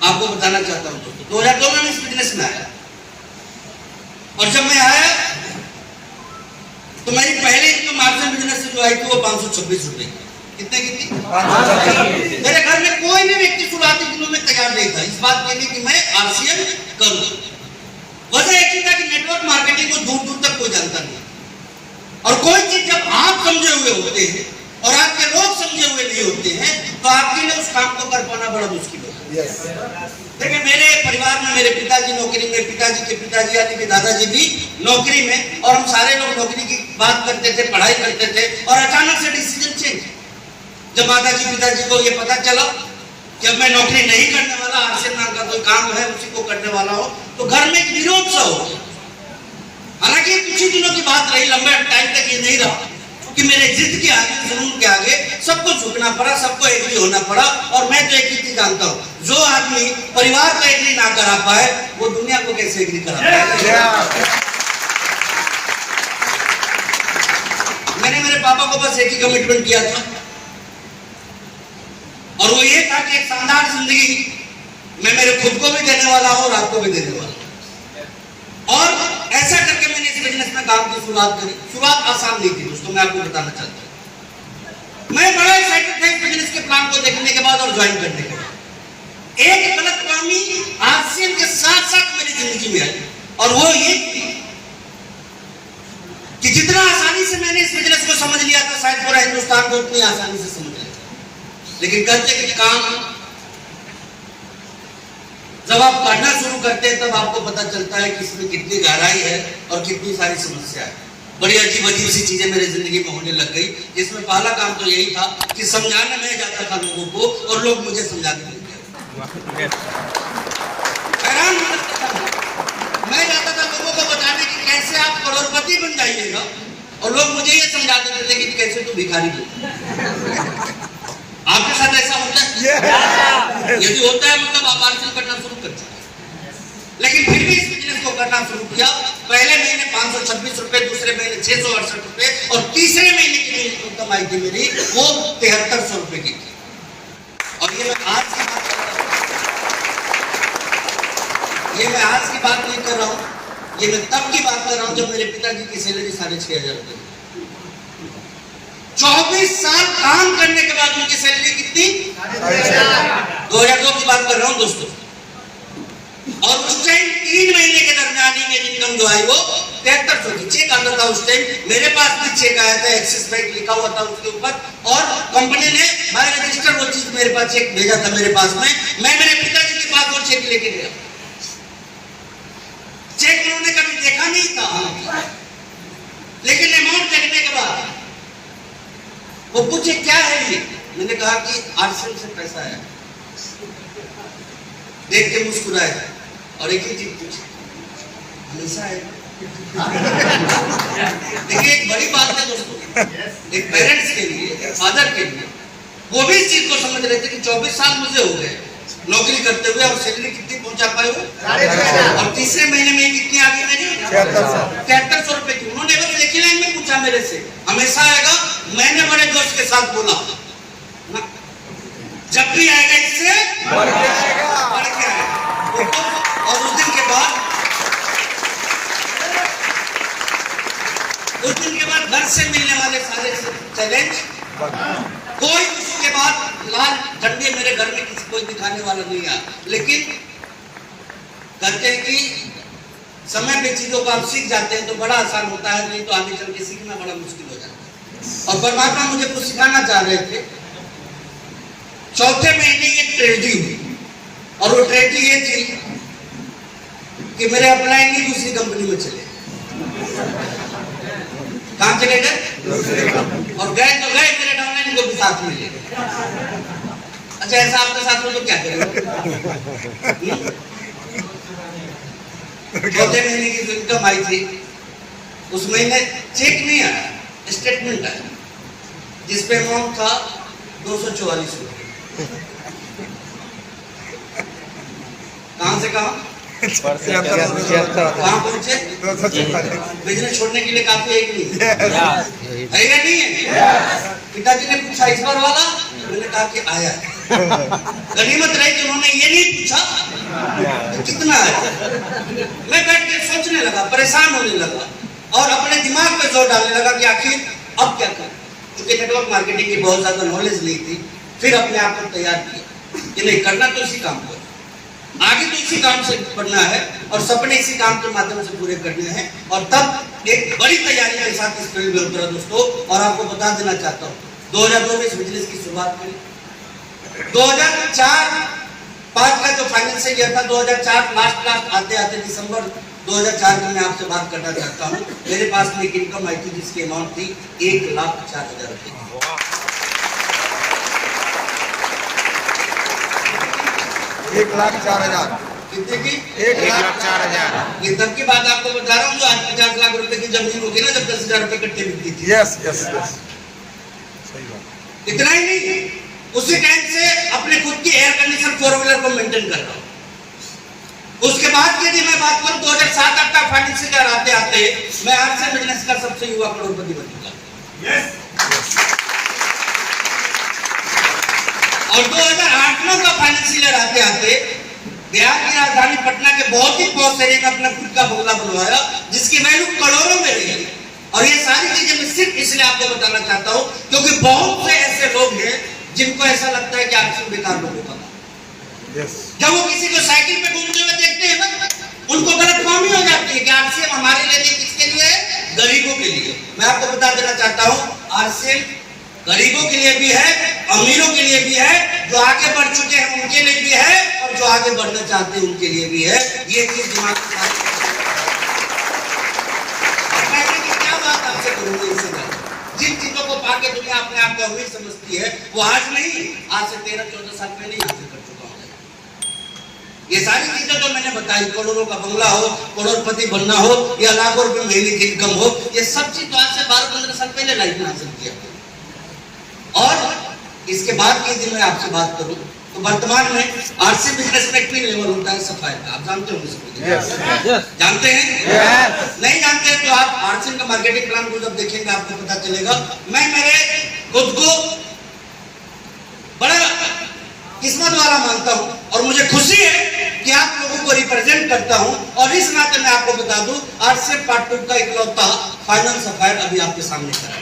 आपको बताना चाहता हूँ दोस्तों, 2002 में इस बिजनेस में आया और जब मैं आया तो मेरी पहले इनकम मार्जिन बिजनेस से जो आई थी वो 526 रुपए की। कितने की थी? 526। मेरे घर में कोई भी व्यक्ति शुरुआती दिनों में तैयार नहीं था इस बात के लिए कि मैं आरसीएम करूं। वजह एक ही था कि नेटवर्क मार्केटिंग को दूर दूर तक कोई जानता नहीं और कोई चीज जब आप समझे हुए होते हैं और आपके लोग समझे हुए नहीं होते हैं तो आपके लिए उस काम को कर पाना बड़ा मुश्किल होता है। देखिए मेरे परिवार में मेरे पिताजी नौकरी में, पिताजी के पिताजी यानी कि दादाजी भी नौकरी में और हम सारे लोग नौकरी की बात करते थे, पढ़ाई करते थे और अचानक से डिसीजन चेंज। जब माताजी पिताजी को ये पता चला कि अब मैं नौकरी नहीं करने वाला, आरसीएम नाम का कोई काम है उसी को करने वाला हो, तो घर में एक विरोध सा हो। हालांकि कुछ ही दिनों की बात रही, लंबे टाइम तक ये नहीं रहा कि मेरे जिद के आगे, जुनून के आगे सबको झुकना पड़ा, सबको एग्री होना पड़ा। और मैं तो एक ही चीज जानता हूँ, जो आदमी परिवार को एग्री ना करा पाए वो दुनिया को कैसे एग्री करा पाए। मैंने मेरे पापा को बस एक ही कमिटमेंट किया था और वो ये था कि एक शानदार जिंदगी मैं मेरे खुद को भी देने वाला हूँ और आपको भी देने वाला हूँ। और ऐसा करके मैंने इस बिजनेस में काम की शुरुआत करी। शुरुआत आसान नहीं थी दोस्तों, मैं आपको बताना चाहता हूँ। मैं बड़ा एक्साइटेड था इस बिजनेस के प्लान को देखने के बाद और ज्वाइन करने के बाद। एक गलतफहमी आरसीएम के साथ साथ मेरी जिंदगी में आई और वो ये कि जितना आसानी से मैंने इस बिजनेस को समझ लिया था शायद पूरा हिंदुस्तान को उतनी आसानी से समझ लिया, लेकिन करते कि काम जब आप पढ़ना शुरू करते हैं तब आपको पता चलता है कि इसमें कितनी गहराई है और कितनी सारी समस्या है। बड़ी अजीब अजीब सी चीजें मेरी जिंदगी में होने लग गई, जिसमें पहला काम तो यही था कि समझाने में जाता था लोगों को और लोग मुझे समझाते थे। हैरान मैं जाता था लोगों को बताने कि कैसे आप करोड़पति बन जाइएगा और लोग मुझे ये समझा देते थे कि कैसे तू भिखारी बन। आपके साथ ऐसा होता है? यदि होता है मतलब आप आरसीएम करना शुरू करते हैं। लेकिन फिर भी इस बिजनेस को करना शुरू किया। पहले महीने 526 रुपए, दूसरे महीने 668 रुपए और तीसरे महीने की इनकम आई थी मेरी वो 7300 रुपए की थी। और ये मैं आज की बात कर रहा हूँ, ये मैं आज की बात नहीं कर रहा हूँ, ये मैं तब की बात कर रहा हूँ जब मेरे पिताजी की सैलरी 6500 रुपए। 24 साल काम करने के बाद उनकी सैलरी कितनी? 2002 की बात कर रहा हूं दोस्तों। और उस टाइम 3 महीने के दरमियान ही मेरी इनकम जो आई वो 7300 की। चेक आता था उस टाइम, मेरे पास भी चेक आया था, एक्सिस बैंक लिखा हुआ था उसके ऊपर और कंपनी ने बाय रजिस्टर वो चीज मेरे पास चेक भेजा था मेरे पास में। मैं मेरे पिताजी के पास वो चेक लेके गया। चेक उन्होंने कभी देखा नहीं था, लेकिन अमाउंट देखने के बाद वो पूछे क्या है ये? मैंने कहा कि आरसीएम से पैसा है। देख के मुस्कुराए और एक ही चीज पूछी, हमेशा है? देखिए एक बड़ी बात है दोस्तों, एक पेरेंट्स के लिए, एक फादर के लिए, वो भी इस चीज को समझ रहे थे कि 24 साल मुझे हो गए नौकरी करते हुए और सैलरी कितनी पहुंचा पाए हो और तीसरे महीने में कितनी आ गई मेरी? 7300 रुपए की। उन्होंने बस एक ही लाइन में पूछा मेरे से, हमेशा आएगा? मैंने बड़े जोश के साथ बोला जब भी आएगा इससे बढ़ के आएगा। और उस दिन के बाद घर से मिलने वाले सारे चैलेंज, कोई उसके बाद लाल झंडे मेरे घर में किसी कोई दिखाने वाला नहीं आया। लेकिन कहते हैं कि समय पे चीजों को आप सीख जाते हैं तो बड़ा आसान होता है, नहीं तो आगे चल के सीखना बड़ा मुश्किल हो जाता है। और परमात्मा मुझे कुछ सिखाना चाह रहे थे। चौथे महीने ये ट्रेजेडी हुई और वो ट्रेजेडी ये थी कि मेरे अपलाइन ही दूसरी कंपनी में चले। कहां चले गए? और गए तो गए, मेरे डाउनलाइन को भी साथ में ले गए। अच्छा ऐसा आपके साथ हो तो क्या करेंगे? चौथे महीने की जो इनकम आई थी उस महीने चेक नहीं आया, स्टेटमेंट आया जिसपे अमाउंट था 244 रुपए। कहां से कहां? कहाँ पहुंचे? बिजनेस छोड़ने के लिए काफी है कि नहीं है या नहीं है? पिताजी ने पूछा इस बार वाला, मैंने कहा कि आया। गनीमत रही कि उन्होंने ये नहीं पूछा तो कितना है। मैं बैठ के सोचने लगा, परेशान होने लगा और अपने दिमाग पे जोर डालने लगा कि आखिर अब क्या करूं। क्योंकि नेटवर्क मार्केटिंग की बहुत ज्यादा नॉलेज नहीं थी। फिर अपने आप को तैयार किया कि नहीं, करना तो इसी काम को, आगे तो इसी काम से बढ़ना है और सपने इसी काम के माध्यम से पूरे करने हैं। और तब एक बड़ी तैयारी के साथ इस फील्ड में उतरा दोस्तों। और आपको बता देना चाहता हूँ 2002 में इस बिजनेस की शुरुआत करी। 2004-5 का जो फाइनेंशियल ईयर था, 2004 लास्ट आते आते दिसंबर 2004 में मैं आपसे बात करना चाहता हूँ। मेरे पास में एक इनकम आई थी जिसकी अमाउंट थी 1,04,000 रुपए। 1,04,000 कितने की? 1,04,0000। ये तब की बात आपको बता रहा हूँ जो आज 50 लाख रुपए की जमीन होगी ना, जब 10,000 रुपए कट्टे बिकती थी। यस यस यस, सही बात। इतना ही नहीं, उसी टाइम से अपने खुद की एयर कंडीशन 4 व्हीलर को मेंटेन कर रहा हूँ। उसके बाद यदि मैं बात करूं 2007-8 का फाइनेंशियल ईयर आते आते मैं आरसीएम बिजनेस का सबसे युवा करोड़पति बन चुका। और 2008-9 का फाइनेंशियल ईयर आते आते बिहार की राजधानी पटना के बहुत ही पॉश एरिया में अपना खुद का बंगला बनवाया जिसकी वैल्यू करोड़ों में रही। और ये सारी चीजें मैं सिर्फ इसलिए आपको बताना चाहता हूं क्योंकि बहुत से ऐसे लोग हैं जिनको ऐसा लगता है कि आरसीएम बेकार लोगों का। जब वो किसी को साइकिल पे घूमते हुए देखते हैं ना, उनको गलतफहमी हो जाती है कि आरसीएम हमारे लिए नहीं, किसके लिए है? गरीबों के लिए। मैं आपको बता देना चाहता हूं आरसीएम गरीबों के लिए भी है, अमीरों के लिए भी है, जो आगे बढ़ चुके हैं उनके लिए भी है और जो आगे बढ़ना चाहते हैं उनके लिए भी है। ये चीज दिमाग में क्या बात आपसे करूंगी इससे जिन चीजों को पाके दुनिया अपने आप को अमीर समझती है वो आज नहीं, आज से 13-14 साल पहले ही हासिल कर चुका हूं। ये सारी चीजें जो मैंने बताई, करोड़ों का बंगला हो, करोड़पति बनना हो या लाखों रुपए महीने की इनकम हो, ये सब चीज तो आज से 12-15 साल पहले लाइफ में हासिल किया। और इसके बाद के दिन मैं आपसे बात करूं तो वर्तमान में आरसीएम बिजनेस में एक लेवल होता है सफाई का, आप जानते होंगे इसको। जानते हैं? नहीं जानते हैं तो आप आरसीएम का मार्केटिंग प्लान को जब देखेंगे आपको पता चलेगा। मैं मेरे खुद को बड़ा किस्मत वाला मानता हूं और मुझे खुशी है कि आप लोगों को रिप्रेजेंट करता हूं। और इस नाते मैं आपको बता दूं आरसीएम पार्ट 2 का इकलौता फाइनल सफायर अभी आपके सामने खड़ा है।